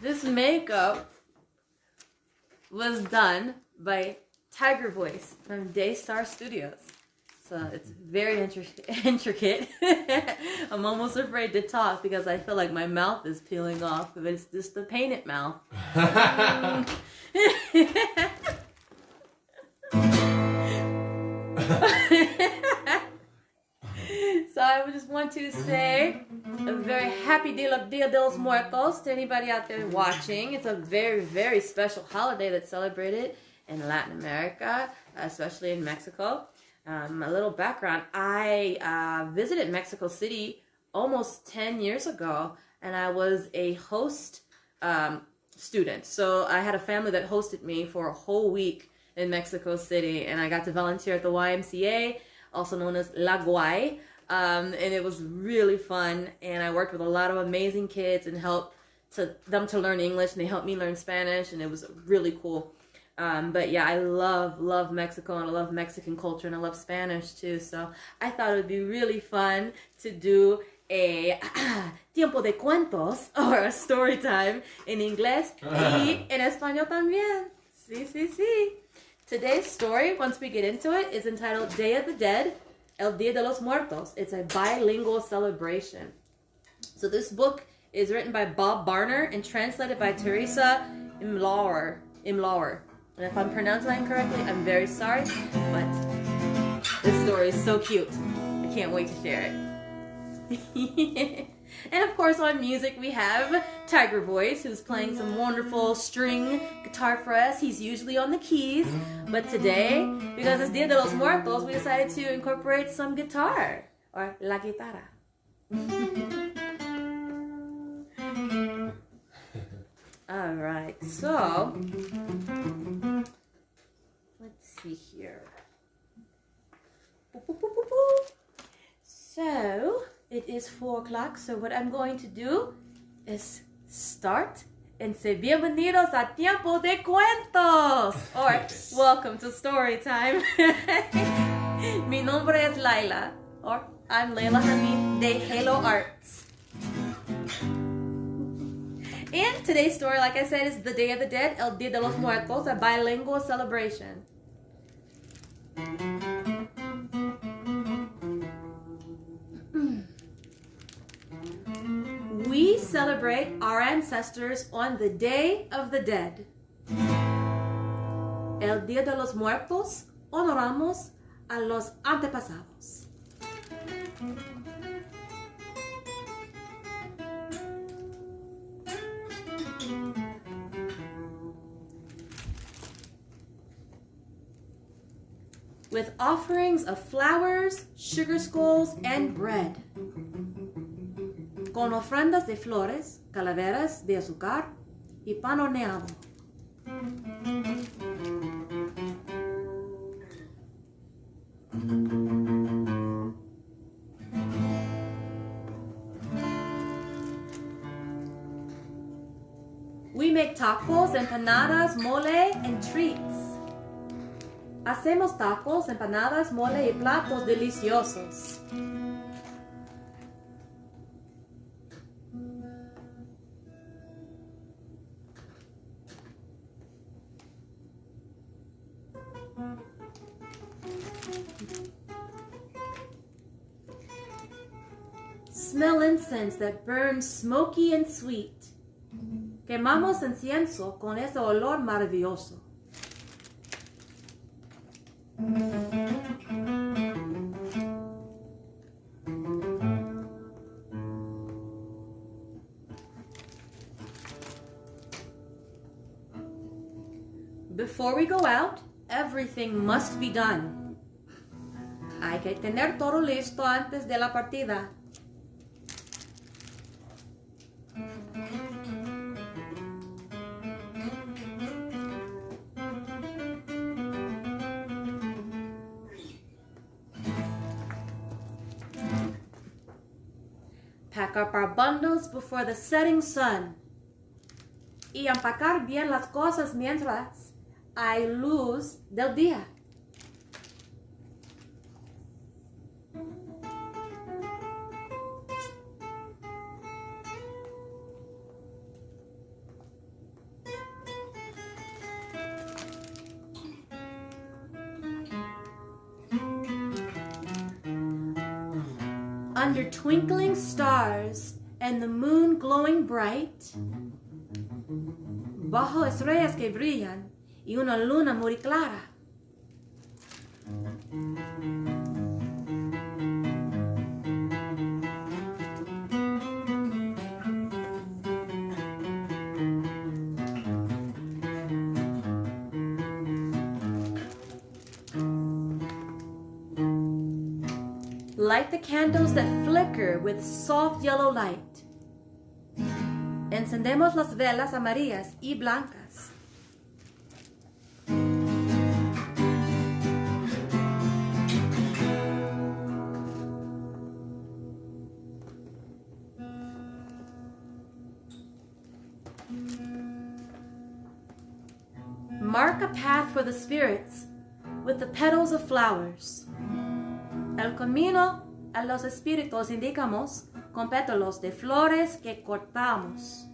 This makeup was done by Tigervoice from Daystar Studios. So it's very intricate. I'm almost afraid to talk because I feel like my mouth is peeling off, but it's just the painted mouth. So I just want to say a very happy Dia de los Muertos to anybody out there watching. It's a very, very special holiday that's celebrated in Latin America, especially in Mexico. A little background, I visited Mexico City almost 10 years ago, and I was a host student. So I had a family that hosted me for a whole week in Mexico City, and I got to volunteer at the YMCA, also known as La Guay. And it was really fun, and I worked with a lot of amazing kids and helped them to learn English, and they helped me learn Spanish, and it was really cool. But yeah, I love Mexico, and I love Mexican culture, and I love Spanish too, so I thought it would be really fun to do a tiempo de cuentos, or a story time in inglés y en español también. Sí. Today's story, once we get into it, is entitled Day of the Dead, El Día de los Muertos. It's a bilingual celebration. So this book is written by Bob Barner and translated by Teresa Imlauer. And if I'm pronouncing that incorrectly, I'm very sorry, but this story is so cute. I can't wait to share it. And of course on music we have Tigervoice, who's playing some wonderful string guitar for us. He's usually on the keys, but today, because it's Dia de los Muertos, we decided to incorporate some guitar, or la guitarra. Alright, so let's see here. So it is 4 o'clock, so what I'm going to do is start and say bienvenidos a Tiempo de Cuentos, or welcome to story time. Mi nombre es Laila, or I'm Laila Hameen de Halo Arts. And today's story, like I said, is the Day of the Dead, El Día de los Muertos, a bilingual celebration. We celebrate our ancestors on the Day of the Dead. El Día de los Muertos, honoramos a los antepasados. With offerings of flowers, sugar skulls, and bread. Con ofrendas de flores, calaveras de azúcar y pan horneado. We make tacos, empanadas, mole, and treats. Hacemos tacos, empanadas, mole y platos deliciosos. Smell incense that burns smoky and sweet. Quemamos incienso con ese olor maravilloso. Before we go out, everything must be done. Hay que tener todo listo antes de la partida. Pack up our bundles before the setting sun. Y empacar bien las cosas mientras hay luz del día. Under twinkling stars and the moon glowing bright, bajo estrellas que brillan y una luna muy clara. Light the candles that flicker with soft yellow light. Encendemos las velas amarillas y blancas. Mark a path for the spirits with the petals of flowers. El camino a los espíritus indicamos con pétalos de flores que cortamos.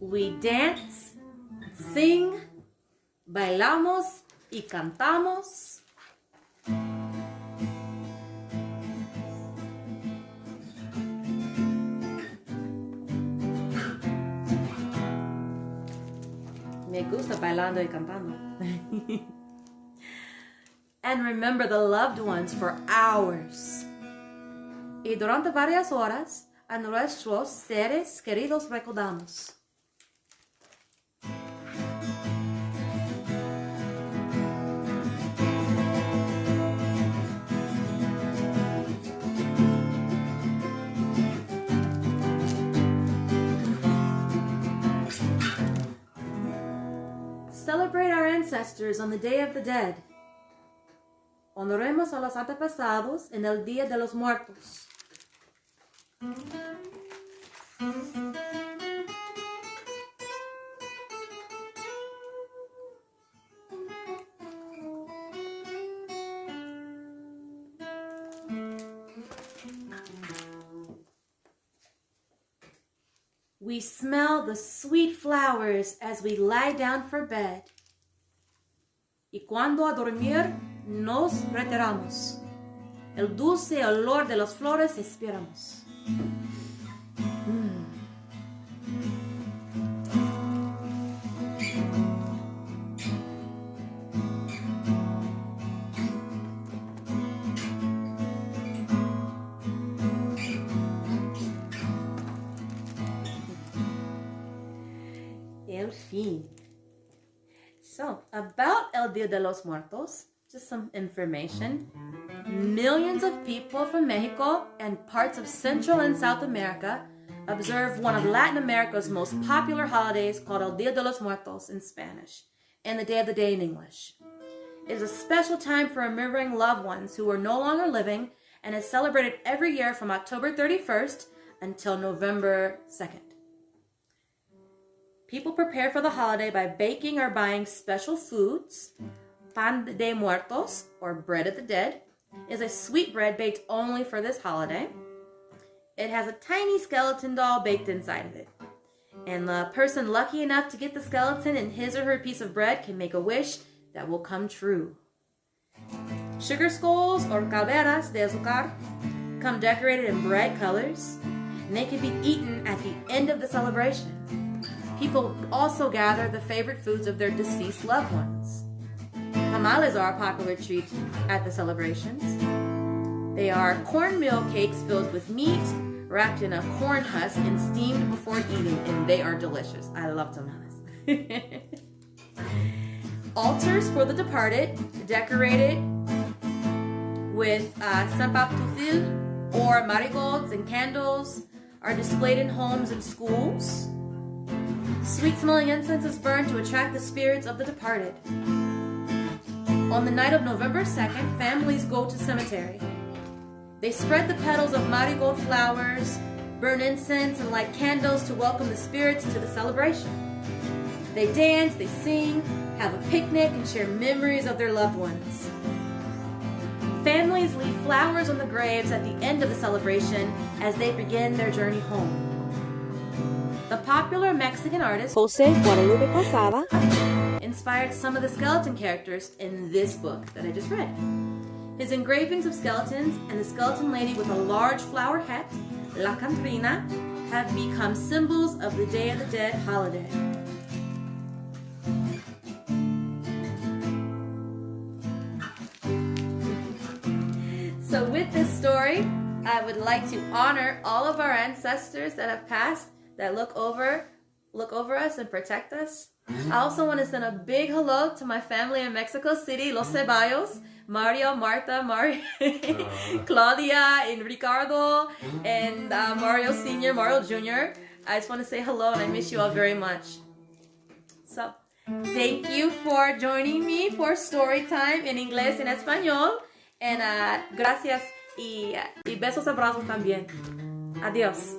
We dance, sing, bailamos y cantamos. Me gusta bailando y cantando. And remember the loved ones for hours. Y durante varias horas a nuestros seres queridos recordamos. Celebrate our ancestors on the Day of the Dead. Honoremos a los antepasados en el Día de los Muertos. We smell the sweet flowers as we lie down for bed. Y cuando a dormir nos retiramos, el dulce olor de las flores esperamos. El fin. So, about El Día de los Muertos, just some information. Millions of people from Mexico and parts of Central and South America observe one of Latin America's most popular holidays called El Día de los Muertos in Spanish, and the Day of the Day in English. It is a special time for remembering loved ones who are no longer living and is celebrated every year from October 31st until November 2nd. People prepare for the holiday by baking or buying special foods. Pan de Muertos, or bread of the dead, is a sweet bread baked only for this holiday. It has a tiny skeleton doll baked inside of it. And the person lucky enough to get the skeleton in his or her piece of bread can make a wish that will come true. Sugar skulls, or calderas de azúcar, come decorated in bright colors, and they can be eaten at the end of the celebration. People also gather the favorite foods of their deceased loved ones. Tamales are a popular treat at the celebrations. They are cornmeal cakes filled with meat, wrapped in a corn husk and steamed before eating, and they are delicious. I love tamales. Altars for the departed, decorated with cempasúchil or marigolds and candles, are displayed in homes and schools. Sweet-smelling incense is burned to attract the spirits of the departed. On the night of November 2nd, families go to cemetery. They spread the petals of marigold flowers, burn incense, and light candles to welcome the spirits to the celebration. They dance, they sing, have a picnic, and share memories of their loved ones. Families leave flowers on the graves at the end of the celebration as they begin their journey home. The popular Mexican artist José Guadalupe Posada inspired some of the skeleton characters in this book that I just read. His engravings of skeletons and the skeleton lady with a large flower hat, La Cantrina, have become symbols of the Day of the Dead holiday. So with this story, I would like to honor all of our ancestors that have passed, that look over us and protect us. I also want to send a big hello to my family in Mexico City, Los Ceballos, Mario, Marta, Claudia, and Ricardo, and Mario Sr., Mario Jr. I just want to say hello and I miss you all very much. So, thank you for joining me for story time en inglés y en español. And gracias y besos, abrazos también. Adiós.